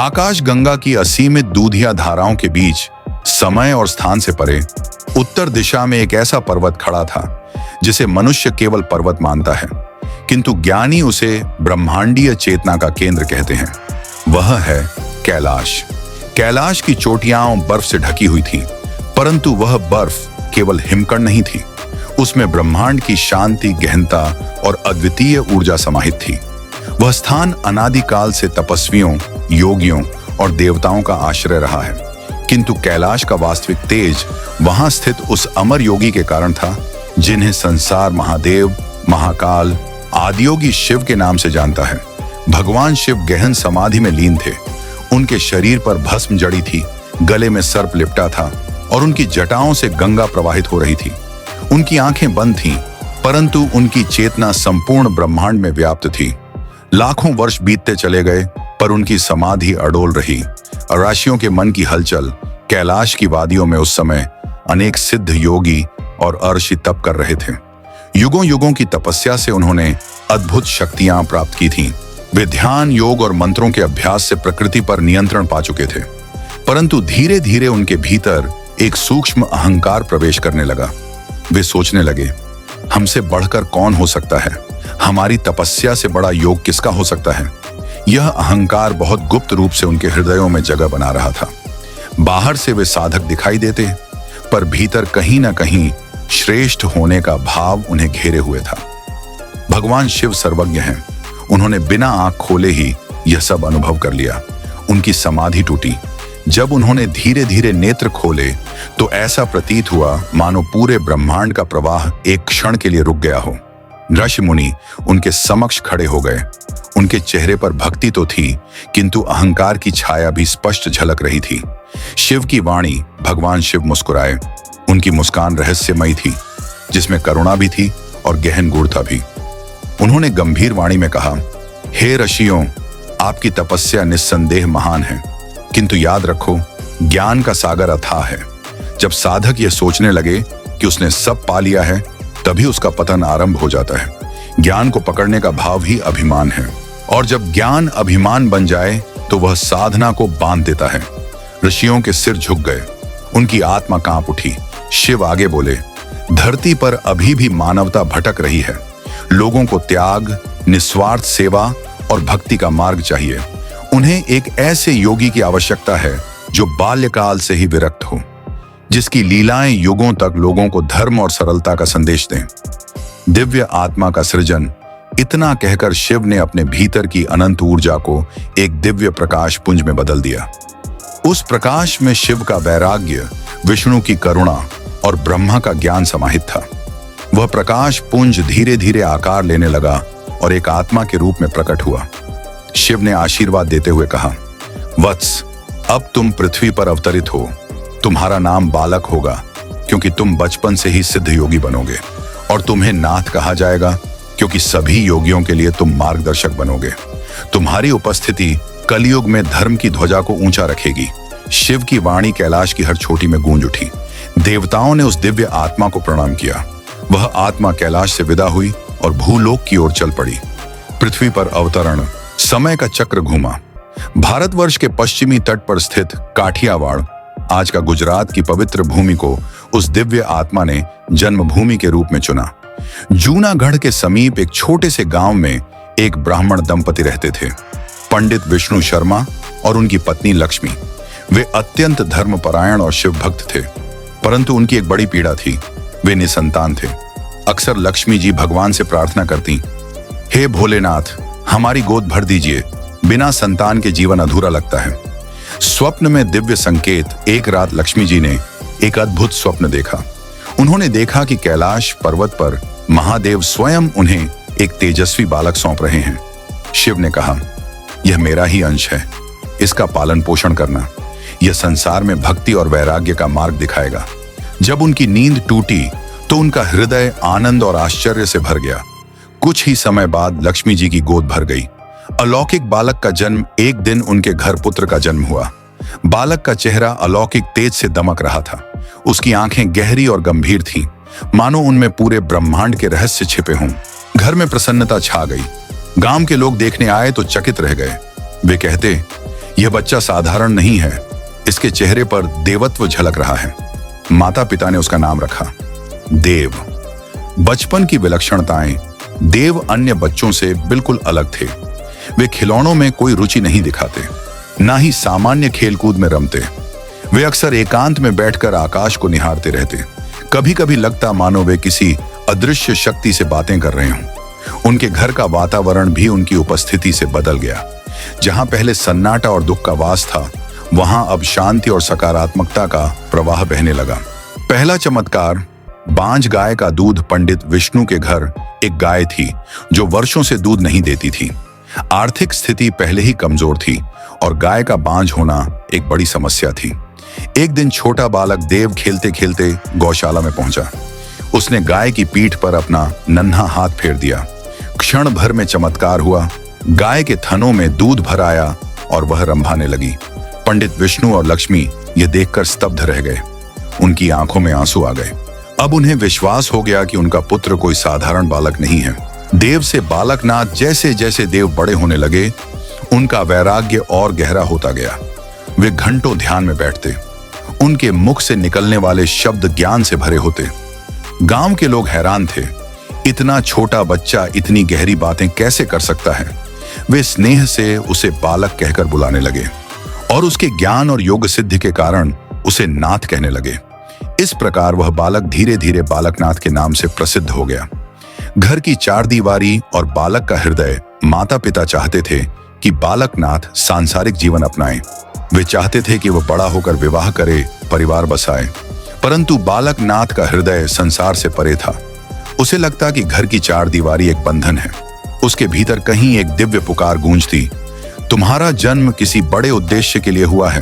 आकाश गंगा की असीमित दूधिया धाराओं के बीच समय और स्थान से परे उत्तर दिशा में एक ऐसा पर्वत खड़ा था जिसे मनुष्य केवल पर्वत मानता है, किंतु ज्ञानी उसे ब्रह्मांडीय चेतना का केंद्र कहते हैं। वह है कैलाश। कैलाश की चोटियां बर्फ से ढकी हुई थी, परंतु वह बर्फ केवल हिमकण नहीं थी। उसमें ब्रह्मांड की शांति, गहनता और अद्वितीय ऊर्जा समाहित थी। वह स्थान अनादिकाल से तपस्वियों, योगियों और देवताओं का आश्रय रहा है, किंतु कैलाश का वास्तविक तेज वहां स्थित उस अमर योगी के कारण था जिन्हें संसार महादेव, महाकाल, आदियोगी शिव के नाम से जानता है। भगवान शिव गहन समाधि में लीन थे। उनके शरीर पर भस्म जड़ी थी, गले में सर्प लिपटा था और उनकी जटाओं से गंगा प्रवाहित हो रही थी। उनकी आंखें बंद थीं, परंतु उनकी चेतना संपूर्ण ब्रह्मांड में व्याप्त थी। लाखों वर्ष बीतते चले गए, पर उनकी समाधि अडोल रही। राशियों के मन की हलचल। कैलाश की वादियों में उस समय अनेक सिद्ध योगी और अर्षि तप कर रहे थे। युगों युगों की तपस्या से उन्होंने अद्भुत शक्तियां प्राप्त की थीं। वे ध्यान, योग और मंत्रों के अभ्यास से प्रकृति पर नियंत्रण पा चुके थे, परंतु धीरे धीरे उनके भीतर एक सूक्ष्म अहंकार प्रवेश करने लगा। वे सोचने लगे, हमसे बढ़कर कौन हो सकता है? हमारी तपस्या से बड़ा योग किसका हो सकता है? यह अहंकार बहुत गुप्त रूप से उनके हृदयों में जगह बना रहा था। बाहर से वे साधक दिखाई देते, पर भीतर कहीं ना कहीं श्रेष्ठ होने का भाव उन्हें घेरे हुए था। भगवान शिव सर्वज्ञ हैं। उन्होंने बिना आंख खोले ही यह सब अनुभव कर लिया। उनकी समाधि टूटी। जब उन्होंने धीरे धीरे नेत्र खोले तो ऐसा प्रतीत हुआ मानो पूरे ब्रह्मांड का प्रवाह एक क्षण के लिए रुक गया हो। ऋषि मुनि उनके समक्ष खड़े हो गए। उनके चेहरे पर भक्ति तो थी, किंतु अहंकार की छाया भी स्पष्ट झलक रही थी। शिव की वाणी। भगवान शिव मुस्कुराए। उनकी मुस्कान रहस्यमयी थी, जिसमें करुणा भी थी और गहन गूढ़ता भी। उन्होंने गंभीर वाणी में कहा, हे ऋषियों, आपकी तपस्या निस्संदेह महान है, किंतु याद रखो, ज्ञान का सागर अथाह है। जब साधक यह सोचने लगे कि उसने सब पा लिया है, तभी उसका पतन आरंभ हो जाता है। ज्ञान को पकड़ने का भाव ही अभिमान है, और जब ज्ञान अभिमान बन जाए तो वह साधना को बांध देता है। ऋषियों के सिर झुक गए। उनकी आत्मा कांप उठी। शिव आगे बोले, धरती पर अभी भी मानवता भटक रही है। लोगों को त्याग, निस्वार्थ सेवा और भक्ति का मार्ग चाहिए। उन्हें एक ऐसे योगी की आवश्यकता है जो बाल्यकाल से ही विरक्त हो, जिसकी लीलाएं युगों तक लोगों को धर्म और सरलता का संदेश दें। दिव्य आत्मा का सृजन। इतना कहकर शिव ने अपने भीतर की अनंत ऊर्जा को एक दिव्य प्रकाश पुंज में बदल दिया। उस प्रकाश में शिव का वैराग्य, विष्णु की करुणा और ब्रह्मा का ज्ञान समाहित था। वह प्रकाश पुंज धीरे धीरे आकार लेने लगा और एक आत्मा के रूप में प्रकट हुआ। शिव ने आशीर्वाद देते हुए कहा, वत्स, अब तुम पृथ्वी पर अवतरित हो। तुम्हारा नाम बालक होगा, क्योंकि तुम बचपन से ही सिद्ध योगी बनोगे, और तुम्हें नाथ कहा जाएगा, क्योंकि सभी योगियों के लिए तुम मार्गदर्शक बनोगे। तुम्हारी उपस्थिति कलयुग में धर्म की ध्वजा को ऊंचा रखेगी। शिव की वाणी कैलाश की हर चोटी में गूंज उठी। देवताओं ने उस दिव्य आत्मा को प्रणाम किया। वह आत्मा कैलाश से विदा हुई और भूलोक की ओर चल पड़ी। पृथ्वी पर अवतरण। समय का चक्र घूमा। भारतवर्ष के पश्चिमी तट पर स्थित काठियावाड़, आज का गुजरात की पवित्र भूमि को उस दिव्य आत्मा ने जन्मभूमि के रूप में चुना। जूनागढ़ के समीप एक छोटे से गांव में एक ब्राह्मण दंपति रहते थे, पंडित विष्णु शर्मा और उनकी पत्नी लक्ष्मी। वे अत्यंत धर्मपरायण और शिव भक्त थे, परंतु उनकी एक बड़ी पीड़ा थी। वे निसंतान थे। अक्सर लक्ष्मी जी भगवान से प्रार्थना करती, हे भोलेनाथ, हमारी गोद भर दीजिए, बिना संतान के जीवन अधूरा लगता है। स्वप्न में दिव्य संकेत। एक रात लक्ष्मी जी ने एक अद्भुत स्वप्न देखा। उन्होंने देखा कि कैलाश पर्वत पर महादेव स्वयं उन्हें एक तेजस्वी बालक सौंप रहे हैं। शिव ने कहा, यह मेरा ही अंश है, इसका पालन पोषण करना। यह संसार में भक्ति और वैराग्य का मार्ग दिखाएगा। जब उनकी नींद टूटी तो उनका हृदय आनंद और आश्चर्य से भर गया। कुछ ही समय बाद लक्ष्मी जी की गोद भर गई। अलौकिक बालक का जन्म। एक दिन उनके घर पुत्र का जन्म हुआ। बालक का चेहरा अलौकिक तेज से दमक रहा था। उसकी आंखें गहरी और गंभीर थीं, मानो उनमें पूरे ब्रह्मांड के रहस्य छिपे हों। घर में प्रसन्नता छा गई। गांव के लोग देखने आए तो चकित रह गए। वे कहते, यह बच्चा साधारण नहीं है, इसके चेहरे पर देवत्व झलक रहा है। माता पिता ने उसका नाम रखा देव। बचपन की विलक्षणताएं। देव अन्य बच्चों से बिल्कुल अलग थे। वे खिलौनों में कोई रुचि नहीं दिखाते, ना ही सामान्य खेलकूद में रमते। वे अक्सर एकांत में बैठकर आकाश को निहारते रहते। कभी कभी लगता मानो वे किसी अदृश्य शक्ति से बातें कर रहे हों। उनके घर का वातावरण भी उनकी उपस्थिति से बदल गया। जहां पहले सन्नाटा और दुख का वास था, वहां अब शांति और सकारात्मकता का प्रवाह बहने लगा। पहला चमत्कार, बांझ गाय का दूध। पंडित विष्णु के घर एक गाय थी जो वर्षों से दूध नहीं देती थी। आर्थिक स्थिति पहले ही कमजोर थी और गाय का बांझ होना एक बड़ी समस्या थी। एक दिन छोटा बालक देव खेलते खेलते गौशाला में पहुंचा। उसने गाय की पीठ पर अपना नन्हा हाथ फेर दिया। क्षण भर में चमत्कार हुआ। गाय के थनों में दूध भर आया और वह रंभाने लगी। पंडित विष्णु और लक्ष्मी ये देखकर स्तब्ध रह गए। उनकी आंखों में आंसू आ गए। अब उन्हें विश्वास हो गया कि उनका पुत्र कोई साधारण बालक नहीं है। देव से बालकनाथ जैसे जैसे देव बड़े होने लगे, उनका वैराग्य और गहरा होता गया। वे घंटों ध्यान में बैठते। उनके मुख से निकलने वाले शब्द ज्ञान से भरे होते। गांव के लोग हैरान थे, इतना छोटा बच्चा इतनी गहरी बातें कैसे कर सकता है। वे स्नेह से उसे बालक कहकर बुलाने लगे और उसके ज्ञान और योग सिद्धि के कारण उसे नाथ कहने लगे। इस प्रकार वह बालक धीरे धीरे बालकनाथ के नाम से प्रसिद्ध हो गया। घर की चार दीवारी और बालक का हृदय। माता पिता चाहते थे कि बालकनाथ सांसारिक जीवन अपनाए। वे चाहते थे कि वह बड़ा होकर विवाह करे, परिवार बसाए, परंतु बालकनाथ का हृदय संसार से परे था। उसे लगता कि घर की चार दीवारी एक बंधन है। उसके भीतर कहीं एक दिव्य पुकार गूंजती, तुम्हारा जन्म किसी बड़े उद्देश्य के लिए हुआ है।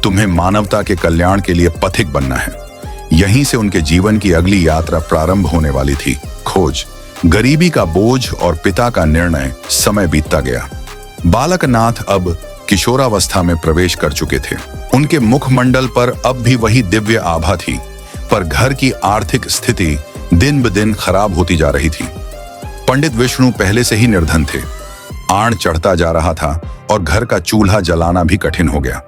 तुम्हें मानवता के कल्याण के लिए पथिक बनना है। यहीं से उनके जीवन की अगली यात्रा प्रारंभ होने वाली थी। खोज, गरीबी का बोझ और पिता का निर्णय। समय बीतता गया। बालकनाथ अब किशोरावस्था में प्रवेश कर चुके थे। उनके मुखमंडल पर अब भी वही दिव्य आभा थी, पर घर की आर्थिक स्थिति दिन ब दिन खराब होती जा रही थी। पंडित विष्णु पहले से ही निर्धन थे। आड़ चढ़ता जा रहा था और घर का चूल्हा जलाना भी कठिन हो गया।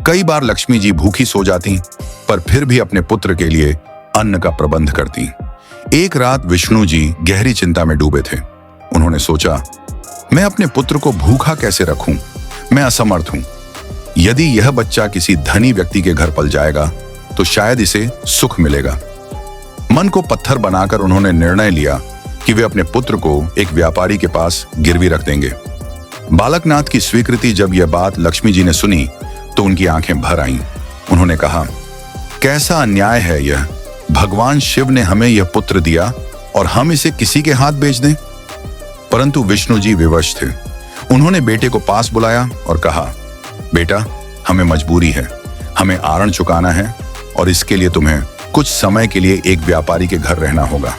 कई बार लक्ष्मी जी भूखी सो जाती, पर फिर भी अपने पुत्र के लिए अन्न का प्रबंध करती। एक रात विष्णु जी गहरी चिंता में डूबे थे। उन्होंने सोचा, मैं अपने पुत्र को भूखा कैसे रखूं? मैं असमर्थ हूं। यदि यह बच्चा किसी धनी व्यक्ति के घर पल जाएगा तो शायद इसे सुख मिलेगा। मन को पत्थर बनाकर उन्होंने निर्णय लिया कि वे अपने पुत्र को एक व्यापारी के पास गिरवी रख देंगे। बालकनाथ की स्वीकृति जब यह बात लक्ष्मी जी ने सुनी तो उनकी आंखें भर आईं। उन्होंने कहा, कैसा अन्याय है यह। भगवान शिव ने हमें यह पुत्र दिया और हम इसे किसी के हाथ बेच दें। परंतु विष्णु जी विवश थे। उन्होंने बेटे को पास बुलाया और कहा, बेटा, हमें मजबूरी है, हमें आरण चुकाना है और इसके लिए तुम्हें कुछ समय के लिए एक व्यापारी के घर रहना होगा।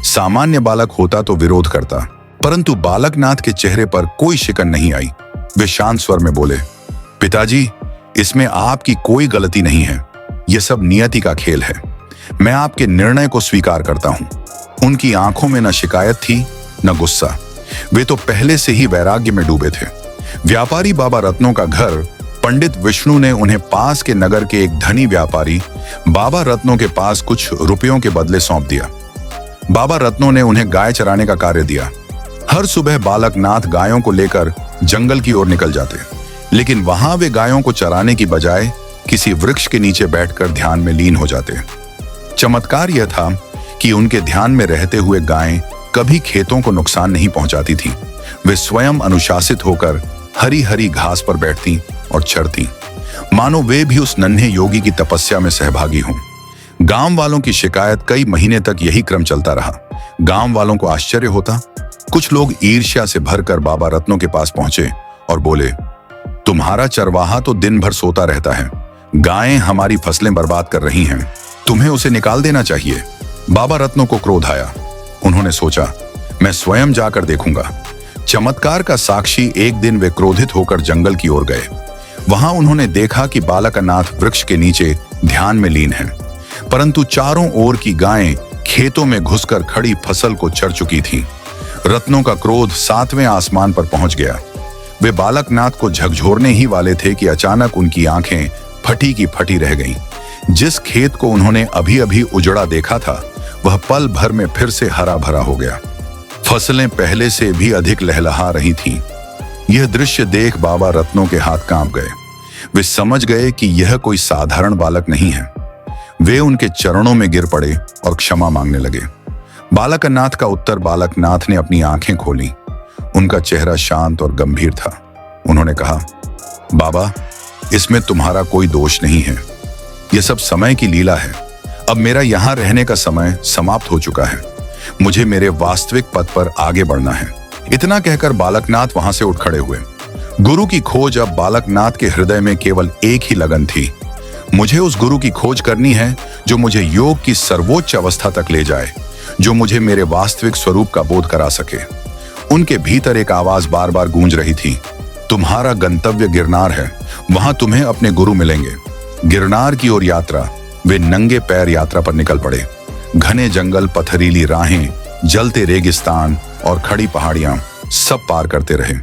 सामान्य बालक होता तो विरोध करता, परंतु बालकनाथ के चेहरे पर कोई शिकन नहीं आई। वे शांत स्वर में बोले, पिताजी, इसमें आपकी कोई गलती नहीं है। यह सब नियति का खेल है। मैं आपके निर्णय को स्वीकार करता हूं। उनकी आंखों में न शिकायत थी न गुस्सा। वे तो पहले से ही वैराग्य में डूबे थे। व्यापारी बाबा रत्नों का घर पंडित विष्णु ने उन्हें पास के नगर के एक धनी व्यापारी बाबा रत्नों के पास कुछ रुपयों के बदले सौंप दिया। बाबा रत्नों ने उन्हें गाय चराने का कार्य दिया। हर सुबह बालकनाथ गायों को लेकर जंगल की ओर निकल जाते, लेकिन वहां वे गायों को चराने की बजाय किसी वृक्ष के नीचे बैठकर ध्यान में लीन हो जाते। चमत्कार यह था कि उनके ध्यान में रहते हुए गायें कभी खेतों को नुकसान नहीं पहुंचाती थीं। वे स्वयं अनुशासित होकर हरी हरी घास पर बैठती और चरती, मानो वे भी उस नन्हे योगी की तपस्या में सहभागी हों। गांव वालों की शिकायत, कई महीने तक यही क्रम चलता रहा। गांव वालों को आश्चर्य होता। कुछ लोग ईर्ष्या से भरकर बाबा रत्नों के पास पहुंचे और बोले, तुम्हारा चरवाहा तो दिन भर सोता रहता है, गायें हमारी फसलें बर्बाद कर रही हैं, तुम्हें उसे निकाल देना चाहिए। बाबा रत्नों को क्रोध आया। उन्होंने सोचा, मैं स्वयं जाकर देखूंगा। चमत्कार का साक्षी एक दिन वे क्रोधित होकर जंगल की ओर गए। वहां उन्होंने देखा कि बालकनाथ वृक्ष के नीचे ध्यान में लीन है, परंतु चारों ओर की गायें खेतों में घुसकर खड़ी फसल को चर चुकी थीं। रत्नों का क्रोध 7वें आसमान पर पहुंच गया। वे बालकनाथ को झकझोरने ही वाले थे कि अचानक उनकी आंखें फटी की फटी रह गईं। जिस खेत को उन्होंने अभी अभी उजड़ा देखा था वह पल भर में फिर से हरा भरा हो गया। फसलें पहले से भी अधिक लहलहा रही थीं। यह दृश्य देख बाबा रत्नों के हाथ कांप गए। वे समझ गए कि यह कोई साधारण बालक नहीं है। वे उनके चरणों में गिर पड़े और क्षमा मांगने लगे। बालकनाथ का उत्तर बालकनाथ ने अपनी आंखें खोली। उनका चेहरा शांत और गंभीर था। उन्होंने कहा, बाबा, इसमें तुम्हारा कोई दोष नहीं है। यह सब समय की लीला है। अब मेरा यहां रहने का समय समाप्त हो चुका है। मुझे मेरे वास्तविक पथ पर आगे बढ़ना है। इतना कहकर बालकनाथ वहां से उठ खड़े हुए। गुरु की खोज अब बालकनाथ के हृदय में केवल एक ही लगन थी। मुझे उस गुरु की खोज करनी है जो मुझे योग की सर्वोच्च अवस्था तक ले जाए, जो मुझे मेरे वास्तविक स्वरूप का बोध करा सके। उनके भीतर एक आवाज बार बार गूंज रही थी, तुम्हारा गंतव्य गिरनार है, वहां तुम्हें अपने गुरु मिलेंगे। गिरनार की ओर यात्रा। वे नंगे पैर यात्रा पर निकल पड़े। घने जंगल, पथरीली राहें, जलते रेगिस्तान और खड़ी पहाड़ियां सब पार करते रहे।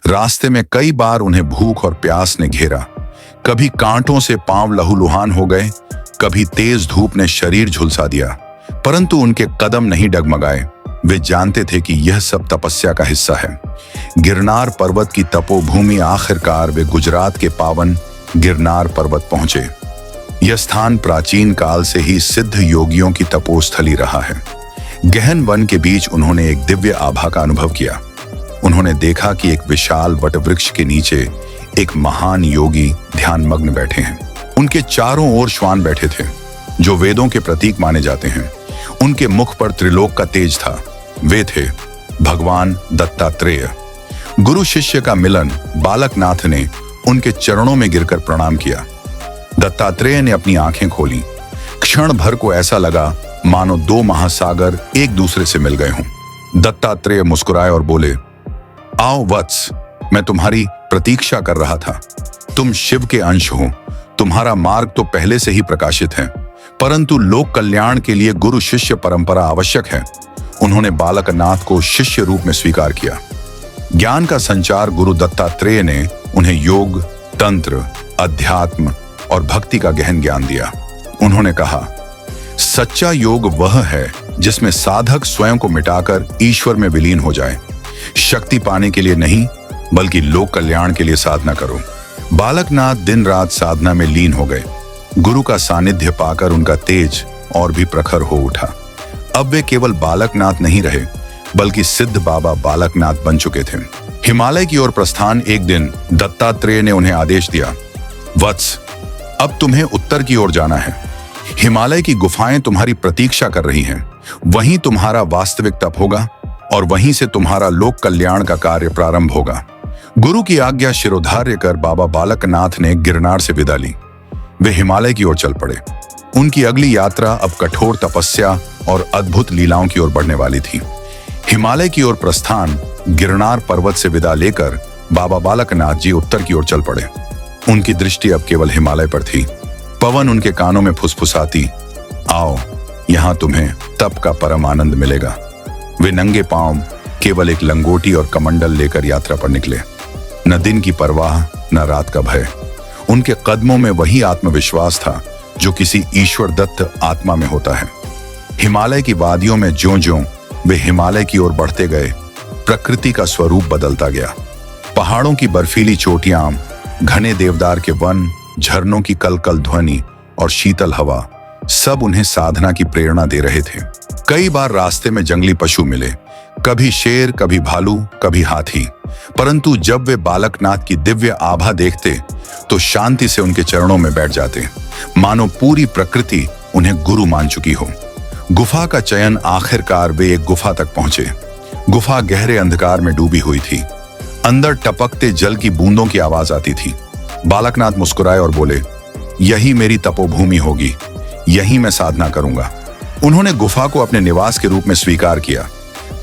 रास्ते में कई बार उन्हें भूख और प्यास ने घेरा। कभी कांटों से पांव लहूलुहान हो गए, कभी तेज धूप ने शरीर झुलसा दिया, परंतु उनके कदम नहीं डगमगाए। वे जानते थे कि यह सब तपस्या का हिस्सा है। गिरनार पर्वत की तपोभूमि। आखिरकार वे गुजरात के पावन गिरनार पर्वत पहुंचे। यह स्थान प्राचीन काल से ही सिद्ध योगियों की तपोस्थली रहा है। गहन वन के बीच उन्होंने एक दिव्य आभा का अनुभव किया। उन्होंने देखा कि एक विशाल वटवृक्ष के नीचे एक महान योगी ध्यानमग्न बैठे हैं। उनके चारों ओर श्वान बैठे थे, जो वेदों के प्रतीक माने जाते हैं। उनके मुख पर त्रिलोक का तेज था। वे थे भगवान दत्तात्रेय। गुरु शिष्य का मिलन। बालकनाथ ने उनके चरणों में गिरकर प्रणाम किया। दत्तात्रेय ने अपनी आंखें खोली। क्षण भर को ऐसा लगा मानो दो महासागर एक दूसरे से मिल गए हों। दत्तात्रेय मुस्कुराए और बोले, आओ वत्स, मैं तुम्हारी प्रतीक्षा कर रहा था। तुम शिव के अंश हो। तुम्हारा मार्ग तो पहले से ही प्रकाशित है, परंतु लोक कल्याण के लिए गुरु शिष्य परंपरा आवश्यक है। उन्होंने बालकनाथ को शिष्य रूप में स्वीकार किया। ज्ञान का संचार गुरु दत्तात्रेय ने उन्हें योग, तंत्र, अध्यात्म और भक्ति का गहन ज्ञान दिया। उन्होंने कहा, सच्चा योग वह है जिसमें साधक स्वयं को मिटाकर ईश्वर में विलीन हो जाए। शक्ति पाने के लिए नहीं, बल्कि लोक कल्याण के लिए साधना करो। बालकनाथ दिन रात साधना में लीन हो गए। गुरु का सानिध्य पाकर उनका तेज और भी प्रखर हो उठा। अब वे केवल बालकनाथ नहीं रहे, बल्कि सिद्ध बाबा बालकनाथ बन चुके थे। हिमालय की ओर प्रस्थान। एक दिन दत्तात्रेय ने उन्हें आदेश दिया, वत्स, अब तुम्हें उत्तर की ओर जाना है। हिमालय की गुफाएं तुम्हारी प्रतीक्षा कर रही हैं। वहीं तुम्हारा वास्तविक तप होगा और वहीं से तुम्हारा लोक कल्याण का कार्य प्रारंभ होगा। गुरु की आज्ञा शिरोधार्य कर बाबा बालकनाथ ने गिरनार से विदा ली। वे हिमालय की ओर चल पड़े। उनकी अगली यात्रा अब कठोर तपस्या और अद्भुत लीलाओं की ओर बढ़ने वाली थी। हिमालय की ओर प्रस्थान। गिरनार पर्वत से विदा लेकर बाबा बालकनाथ जी उत्तर की ओर चल पड़े। उनकी दृष्टि अब केवल हिमालय पर थी। पवन उनके कानों में फुसफुसाती, आओ, यहां तुम्हें तप का परम आनंद मिलेगा। वे नंगे पांव केवल एक लंगोटी और कमंडल लेकर यात्रा पर निकले। न दिन की परवाह, न रात का भय। उनके कदमों में वही आत्मविश्वास था जो किसी ईश्वर दत्त आत्मा में होता है। हिमालय की वादियों में ज्यों-ज्यों वे हिमालय की ओर बढ़ते गए, प्रकृति का स्वरूप बदलता गया। पहाड़ों की बर्फीली चोटियां, घने देवदार के वन, झरनों की कलकल ध्वनि और शीतल हवा सब उन्हें साधना की प्रेरणा दे रहे थे। कई बार रास्ते में जंगली पशु मिले, कभी शेर, कभी भालू, कभी हाथी, परंतु जब वे बालकनाथ की दिव्य आभा देखते तो शांति से उनके चरणों में बैठ जाते, मानो पूरी प्रकृति उन्हें गुरु मान चुकी हो। गुफा का चयन। आखिरकार वे एक गुफा तक पहुंचे। गुफा गहरे अंधकार में डूबी हुई थी। अंदर टपकते जल की बूंदों की आवाज आती थी। बालकनाथ मुस्कुराए और बोले, यही मेरी तपोभूमि होगी, यहीं मैं साधना करूंगा। उन्होंने गुफा को अपने निवास के रूप में स्वीकार किया।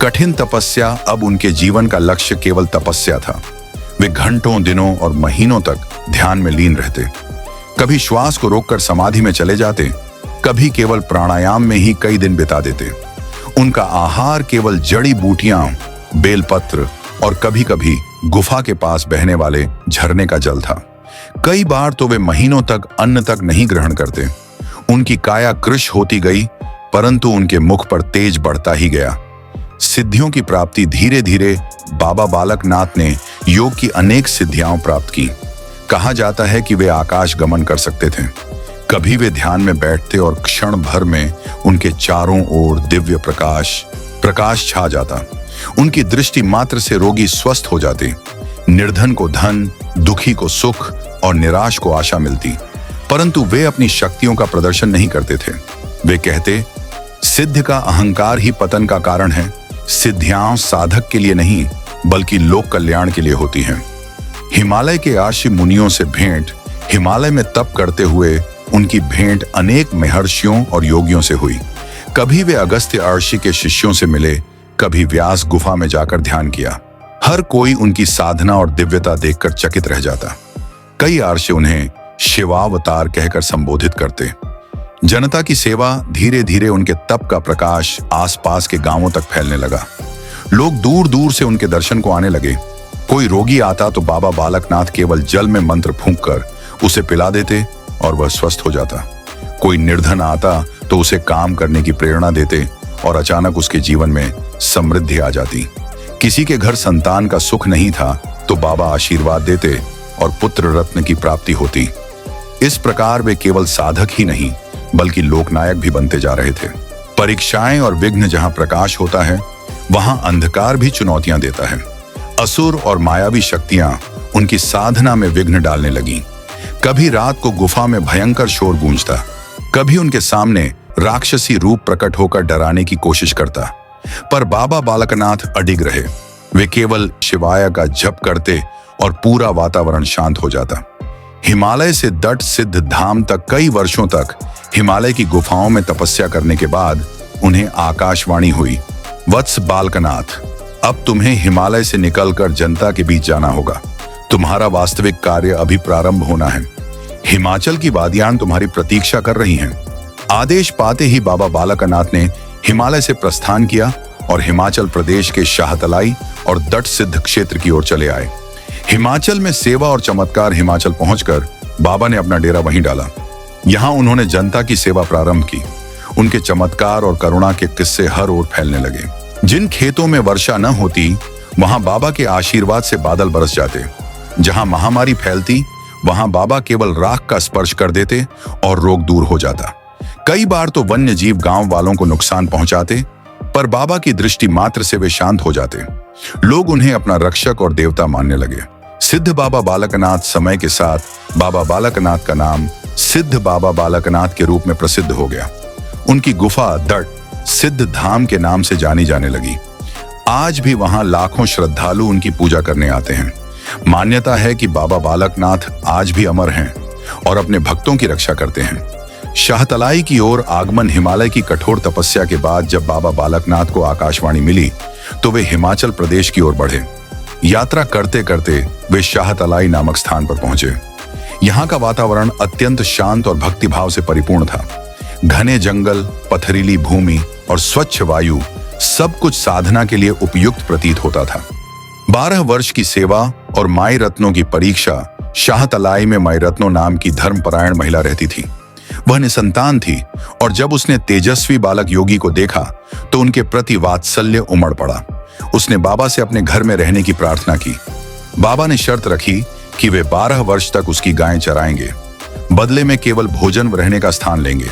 कठिन तपस्या। अब उनके जीवन का लक्ष्य केवल तपस्या था। वे घंटों, दिनों और महीनों तक ध्यान में लीन रहते। कभी श्वास को रोककर समाधि में चले जाते, कभी केवल प्राणायाम में ही कई दिन बिता देते। उनका आहार केवल जड़ी बूटियां, बेलपत्र और कभी कभी गुफा के पास बहने वाले झरने का जल था। कई बार तो वे महीनों तक अन्न तक नहीं ग्रहण करते। उनकी काया कृश होती गई, परंतु उनके मुख पर तेज बढ़ता ही गया। सिद्धियों की प्राप्ति धीरे धीरे बाबा बालकनाथ ने योग की अनेक सिद्धियां प्राप्त की। कहा जाता है कि वे आकाश गमन कर सकते थे। कभी वे ध्यान में बैठते और क्षण भर में उनके चारों ओर दिव्य प्रकाश छा जाता। उनकी दृष्टि मात्र से रोगी स्वस्थ हो जाते। निर्धन को धन, दुखी को सुख और निराश को आशा मिलती। परंतु वे अपनी शक्तियों का प्रदर्शन नहीं करते थे। वे कहते, सिद्ध का अहंकार ही पतन का कारण है। सिद्धियां साधक के लिए नहीं बल्कि लोक कल्याण के लिए होती हैं। हिमालय के आर्षि मुनियों से भेंट। हिमालय में तप करते हुए उनकी भेंट अनेक महर्षियों और योगियों से हुई। कभी वे अगस्त्य आर्षि के शिष्यों से मिले, कभी व्यास गुफा में जाकर ध्यान किया। हर कोई उनकी साधना और दिव्यता देखकर चकित रह जाता। कई आर्षि उन्हें शिवावतार कहकर संबोधित करते। जनता की सेवा धीरे धीरे उनके तप का प्रकाश आसपास के गांवों तक फैलने लगा। लोग दूर दूर से उनके दर्शन को आने लगे। कोई रोगी आता तो बाबा बालकनाथ केवल जल में मंत्र फूंककर उसे पिला देते और वह स्वस्थ हो जाता। कोई निर्धन आता तो उसे काम करने की प्रेरणा देते और अचानक उसके जीवन में समृद्धि आ जाती। किसी के घर संतान का सुख नहीं था तो बाबा आशीर्वाद देते और पुत्र रत्न की प्राप्ति होती। इस प्रकार वे केवल साधक ही नहीं बल्कि लोकनायक भी बनते जा रहे थे। परीक्षाएं और विघ्न जहां प्रकाश होता है, वहां अंधकार भी चुनौतियां देता है। असुर और मायावी शक्तियां उनकी साधना में विघ्न डालने लगीं। कभी रात को गुफा में भयंकर शोर गूंजता, कभी उनके सामने राक्षसी रूप प्रकट होकर डराने की कोशिश करता। पर बाबा बालकनाथ अडिग रहे। वे केवल शिवाय का जप करते और पूरा वातावरण शांत हो जाता। हिमालय से दट सिद्ध धाम तक कई वर्षों तक हिमालय की गुफाओं में तपस्या करने के बाद उन्हें आकाशवाणी हुई, वत्स बालकनाथ, अब तुम्हें हिमालय से निकलकर जनता के बीच जाना होगा। तुम्हारा वास्तविक कार्य अभी प्रारंभ होना है। हिमाचल की वादियां तुम्हारी प्रतीक्षा कर रही हैं। आदेश पाते ही बाबा बालकनाथ ने हिमालय से प्रस्थान किया और हिमाचल प्रदेश के शाहतलाई और दट सिद्ध क्षेत्र की ओर चले आए। हिमाचल में सेवा और चमत्कार। हिमाचल पहुंचकर बाबा ने अपना डेरा वहीं डाला। यहां उन्होंने जनता की सेवा प्रारंभ की। उनके चमत्कार और करुणा के किस्से हर ओर फैलने लगे। जिन खेतों में वर्षा न होती, वहां बाबा के आशीर्वाद से बादल बरस जाते। जहां महामारी फैलती, वहां बाबा केवल राख का स्पर्श कर देते और रोग दूर हो जाता। कई बार तो वन्य जीव गांव वालों को नुकसान पहुंचाते, पर बाबा की दृष्टि मात्र से वे शांत हो जाते। लोग उन्हें अपना रक्षक और देवता मानने लगे। सिद्ध बाबा बालकनाथ समय के साथ बाबा बालकनाथ का नाम सिद्ध बाबा बालकनाथ के रूप में प्रसिद्ध हो गया। उनकी गुफा दट सिद्ध धाम के नाम से जानी जाने लगी। आज भी वहां लाखों श्रद्धालु उनकी पूजा करने आते हैं। मान्यता है कि बाबा बालकनाथ आज भी अमर हैं और अपने भक्तों की रक्षा करते हैं। शाहतलाई की ओर आगमन। हिमालय की कठोर तपस्या के बाद जब बाबा बालकनाथ को आकाशवाणी मिली तो वे हिमाचल प्रदेश की ओर बढ़े। यात्रा करते करते वे शाहतलाई नामक स्थान पर पहुंचे। यहाँ का वातावरण अत्यंत शांत और भक्तिभाव से परिपूर्ण था। घने जंगल, पथरीली भूमि और स्वच्छ वायु, सब कुछ साधना के लिए उपयुक्त प्रतीत होता था। 12 वर्ष की सेवा और माई रत्नों की परीक्षा। शाहतलाई में माई रत्नों नाम की धर्मपरायण महिला रहती थी। वह निसंतान थी और जब उसने तेजस्वी बालक योगी को देखा तो उनके प्रति वात्सल्य उमड़ पड़ा। उसने बाबा से अपने घर में रहने की प्रार्थना की। बाबा ने शर्त रखी कि वे 12 वर्ष तक उसकी गायें चराएंगे, बदले में केवल भोजन व रहने का स्थान लेंगे।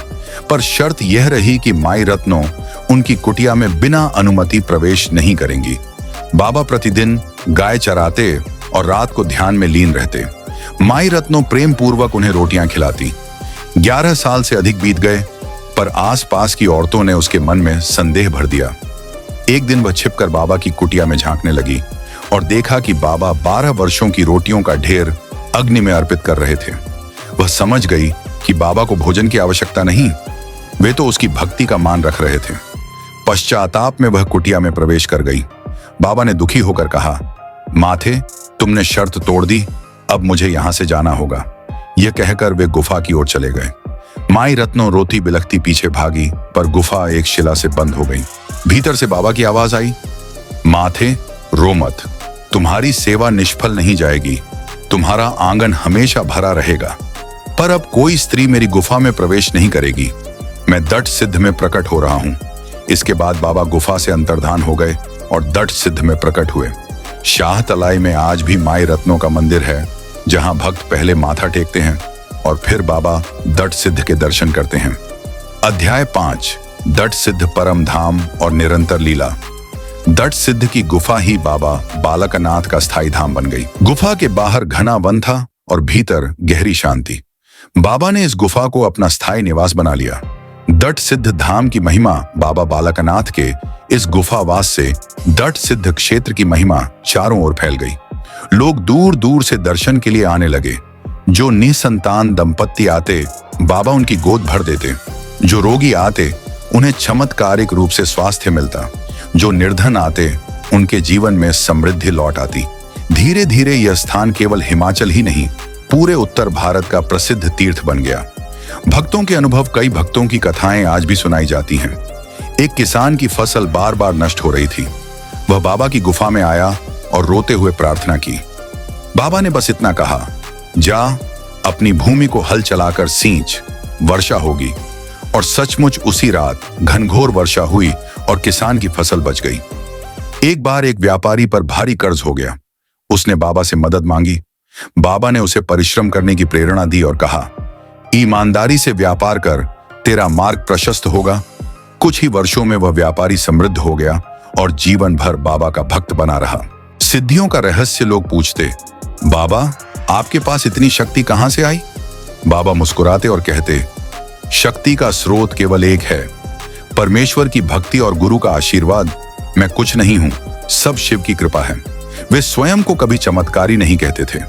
पर शर्त यह रही कि माई रत्नों उनकी कुटिया में बिना अनुमति प्रवेश नहीं करेंगी। बाबा प्रतिदिन गाय चराते और रात को ध्यान में लीन रहते। माई रत्नों प्रेम पूर्वक उन्हें रोटियां खिलाती। 11 साल से अधिक बीत गए, पर आसपास की औरतों ने उसके मन में संदेह भर दिया। एक दिन वह छिपकर बाबा की कुटिया में झांकने लगी और देखा कि बाबा 12 वर्षों की रोटियों का ढेर अग्नि में अर्पित कर रहे थे। वह समझ गई कि बाबा को भोजन की आवश्यकता नहीं, वे तो उसकी भक्ति का मान रख रहे थे। पश्चाताप में वह कुटिया में प्रवेश कर गई। बाबा ने दुखी होकर कहा, माथे, तुमने शर्त तोड़ दी, अब मुझे यहां से जाना होगा। यह कहकर वे गुफा की ओर चले गए। माई रत्नों रोती बिलखती पीछे भागी, पर गुफा एक शिला से बंद हो गई। भीतर से बाबा की आवाज आई, माथे, रो मत, तुम्हारी सेवा निष्फल नहीं जाएगी, तुम्हारा आंगन हमेशा भरा रहेगा। पर अब कोई स्त्री मेरी गुफा में प्रवेश नहीं करेगी, मैं दट सिद्ध में प्रकट हो रहा हूं। इसके बाद बाबा गुफा से अंतर्धान हो गए और दट सिद्ध में प्रकट हुए। शाह तलाई में आज भी माई रत्नों का मंदिर है, जहां भक्त पहले माथा टेकते हैं और फिर बाबा दट सिद्ध के दर्शन करते हैं। अध्याय 5, दट सिद्ध परम धाम और निरंतर लीला। दट सिद्ध की गुफा ही बाबा बालकनाथ का स्थायी धाम बन गई। गुफा के बाहर घना वन था और भीतर गहरी शांति। बाबा ने इस गुफा को अपना स्थायी निवास बना लिया। दट सिद्ध धाम की महिमा बाबा बालकनाथ के इस गुफावास से दट सिद्ध क्षेत्र की महिमा चारों ओर फैल गई। लोग दूर दूर से दर्शन के लिए आने लगे। जो निसंतान दंपत्ति आते, बाबा उनकी गोद भर देते। जो रोगी आते, उन्हें चमत्कारिक रूप से स्वास्थ्य मिलता। जो निर्धन आते, उनके जीवन में समृद्धि लौट आती। धीरे धीरे यह स्थान केवल हिमाचल ही नहीं, पूरे उत्तर भारत का प्रसिद्ध तीर्थ बन गया। भक्तों के अनुभव, कई भक्तों की कथाएं आज भी सुनाई जाती हैं। एक किसान की फसल बार बार नष्ट हो रही थी। वह बाबा की गुफा में आया और रोते हुए प्रार्थना की। बाबा ने बस इतना कहा, जा अपनी भूमि को हल चलाकर सींच, वर्षा होगी। और सचमुच उसी रात घनघोर वर्षा हुई और किसान की फसल बच गई। एक बार एक व्यापारी पर भारी कर्ज हो गया। उसने बाबा से मदद मांगी। बाबा ने उसे परिश्रम करने की प्रेरणा दी और कहा, ईमानदारी से व्यापार कर, तेरा मार्ग प्रशस्त होगा। कुछ ही वर्षों में वह व्यापारी समृद्ध हो गया और जीवन भर बाबा का भक्त बना रहा। सिद्धियों का रहस्य लोग पूछते, बाबा आपके पास इतनी शक्ति कहां से आई? बाबा मुस्कुराते और कहते, शक्ति का स्रोत केवल एक है, परमेश्वर की भक्ति और गुरु का आशीर्वाद। मैं कुछ नहीं हूं, सब शिव की कृपा है। वे स्वयं को कभी चमत्कारी नहीं कहते थे।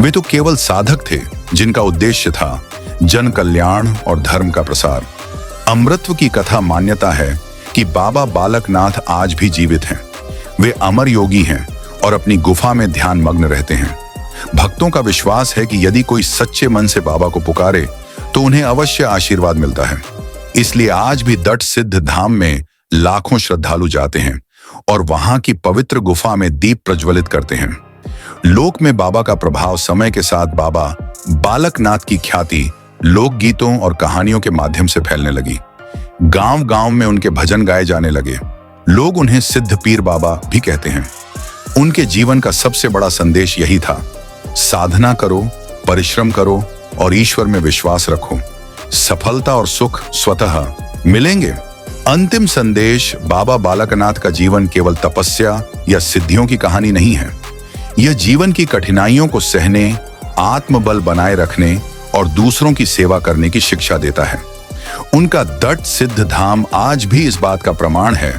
वे तो केवल साधक थे, जिनका उद्देश्य था जन कल्याण और धर्म का प्रसार। अमृतत्व की कथा मान्यता है कि बाबा बालकनाथ आज भी जीवित हैं। वे अमर योगी हैं और अपनी गुफा में ध्यान मग्न रहते हैं। भक्तों का विश्वास है कि यदि कोई सच्चे मन से बाबा को पुकारे तो उन्हें अवश्य आशीर्वाद मिलता है। इसलिए आज भी दट सिद्ध धाम में लाखों श्रद्धालु जाते हैं और वहां की पवित्र गुफा में दीप प्रज्वलित करते हैं। लोक में बाबा का प्रभाव समय के साथ बाबा बालकनाथ की ख्याति लोकगीतों और कहानियों के माध्यम से फैलने लगी। गांव-गांव में उनके भजन गाए जाने लगे। लोग उन्हें सिद्ध पीर बाबा भी कहते हैं। उनके जीवन का सबसे बड़ा संदेश यही था, साधना करो, परिश्रम करो और ईश्वर में विश्वास रखो। सफलता और सुख स्वतः मिलेंगे। अंतिम संदेश, बाबा बालकनाथ का जीवन केवल तपस्या या सिद्धियों की कहानी नहीं है। यह जीवन की कठिनाइयों को सहने, आत्मबल बनाए रखने और दूसरों की सेवा करने की शिक्षा देता है। उनका दट सिद्ध धाम आज भी इस बात का प्रमाण है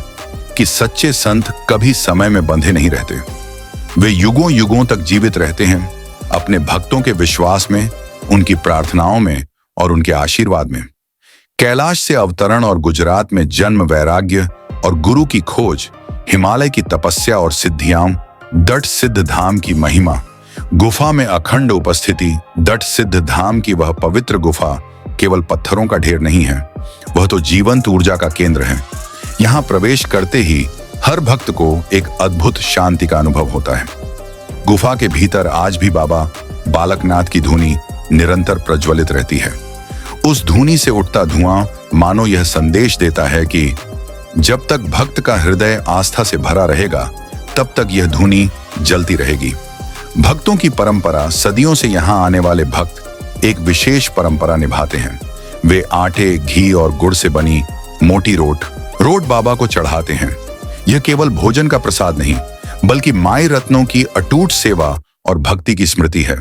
कि सच्चे संत कभी समय में बंधे नहीं रहते। वे युगों युगों तक जीवित रहते हैं, अपने भक्तों के विश्वास में, उनकी प्रार्थनाओं में और उनके आशीर्वाद में। कैलाश से अवतरण और गुजरात में जन्म, वैराग्य और गुरु की खोज, हिमालय की तपस्या और सिद्धियां, दट सिद्ध धाम की महिमा। गुफा में अखंड उपस्थिति, दट सिद्ध धाम की वह पवित्र गुफा केवल पत्थरों का ढेर नहीं है, वह तो जीवंत ऊर्जा का केंद्र है। यहाँ प्रवेश करते ही हर भक्त को एक अद्भुत शांति का अनुभव होता है। गुफा के भीतर आज भी बाबा बालकनाथ की धुनी निरंतर प्रज्वलित रहती है। उस धुनी से उठता धुआं मानो यह संदेश देता है कि जब तक भक्त का हृदय आस्था से भरा रहेगा, तब तक यह धुनी जलती रहेगी। भक्तों की परंपरा, सदियों से यहाँ आने वाले भक्त एक विशेष परंपरा निभाते हैं। वे आटे, घी और गुड़ से बनी मोटी रोट बाबा को चढ़ाते हैं। यह केवल भोजन का प्रसाद नहीं, बल्कि माई रत्नों की अटूट सेवा और भक्ति की स्मृति है।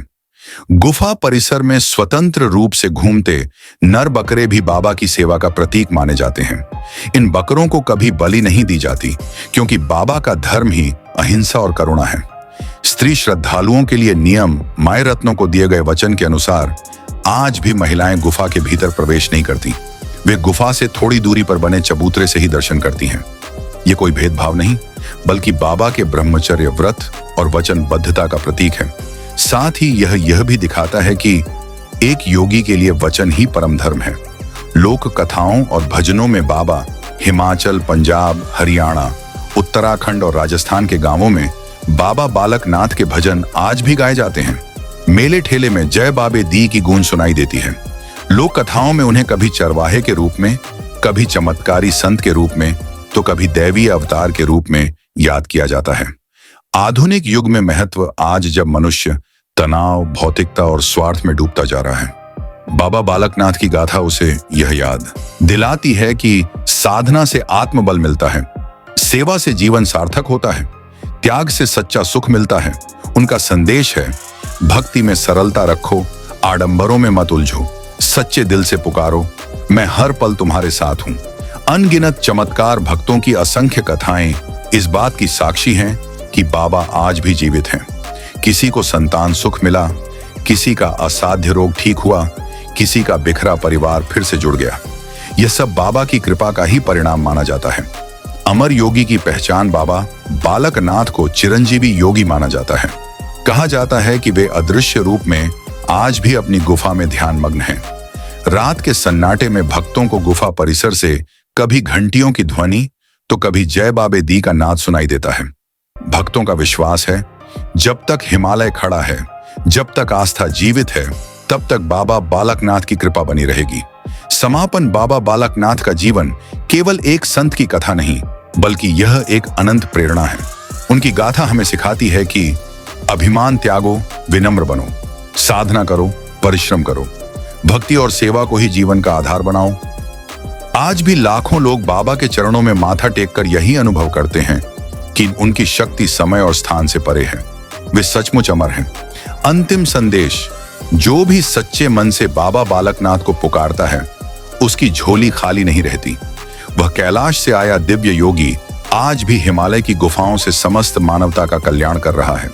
गुफा परिसर में स्वतंत्र रूप से घूमते नर बकरे भी बाबा की सेवा का प्रतीक माने जाते हैं। इन बकरों को कभी बलि नहीं दी जाती, क्योंकि बाबा का धर्म ही अहिंसा और करुणा है। स्त्री श्रद्धालुओं के लिए नियम, माई रत्नों को दिए गए वचन के अनुसार आज भी महिलाएं गुफा के भीतर प्रवेश नहीं करती। वे गुफा से थोड़ी दूरी पर बने चबूतरे से ही दर्शन करती हैं। ये कोई भेदभाव नहीं, बल्कि बाबा के ब्रह्मचर्य, व्रत और वचनबद्धता का प्रतीक है। साथ ही यह भी दिखाता है कि एक योगी के लिए वचन ही परम धर्म है। लोक कथाओं और भजनों में बाबा हिमाचल, पंजाब, हरियाणा, उत्तराखंड और राजस्थान के गांवों में बाबा बालकनाथ के भजन आज भी गाए जाते हैं। मेले ठेले में जय बाबे दी की गूंज सुनाई देती है। लोक कथाओं में उन्हें कभी चरवाहे के रूप में, कभी चमत्कारी संत के रूप में, तो कभी दैवीय अवतार के रूप में याद किया जाता है। आधुनिक युग में महत्व आज जब मनुष्य तनाव, भौतिकता और स्वार्थ में डूबता जा रहा है, बाबा बालकनाथ की गाथा उसे यह याद दिलाती है कि साधना से आत्मबल मिलता है, सेवा से जीवन सार्थक होता है, त्याग से सच्चा सुख मिलता है। उनका संदेश है, भक्ति में सरलता रखो, आडंबरों में मत उलझो, सच्चे दिल से पुकारो, मैं हर पल तुम्हारे साथ हूं। अनगिनत चमत्कार, भक्तों की असंख्य कथाएं इस बात की साक्षी हैं कि बाबा आज भी जीवित हैं। किसी को संतान सुख मिला, किसी का असाध्य रोग ठीक हुआ, किसी का बिखरा परिवार फिर से जुड़ गया। यह सब बाबा की कृपा का ही परिणाम माना जाता है। अमर योगी की पहचान बाबा बालकनाथ को चिरंजीवी योगी माना जाता है। कहा जाता है कि वे अदृश्य रूप में आज भी अपनी गुफा में ध्यान मग्न हैं। रात के सन्नाटे में भक्तों को गुफा परिसर से कभी घंटियों की ध्वनि तो कभी जय बाबे दी का नाद सुनाई देता है। भक्तों का विश्वास है, जब तक हिमालय खड़ा है, जब तक आस्था जीवित है, तब तक बाबा बालकनाथ की कृपा बनी रहेगी। समापन, बाबा बालकनाथ का जीवन केवल एक संत की कथा नहीं, बल्कि यह एक अनंत प्रेरणा है। उनकी गाथा हमें सिखाती है कि अभिमान त्यागो, विनम्र बनो, साधना करो, परिश्रम करो, भक्ति और सेवा को ही जीवन का आधार बनाओ। आज भी लाखों लोग बाबा के चरणों में माथा टेककर यही अनुभव करते हैं कि उनकी शक्ति समय और स्थान से परे है। वे सचमुच अमर हैं। अंतिम संदेश, जो भी सच्चे मन से बाबा बालकनाथ को पुकारता है, उसकी झोली खाली नहीं रहती। वह कैलाश से आया दिव्य योगी आज भी हिमालय की गुफाओं से समस्त मानवता का कल्याण कर रहा है।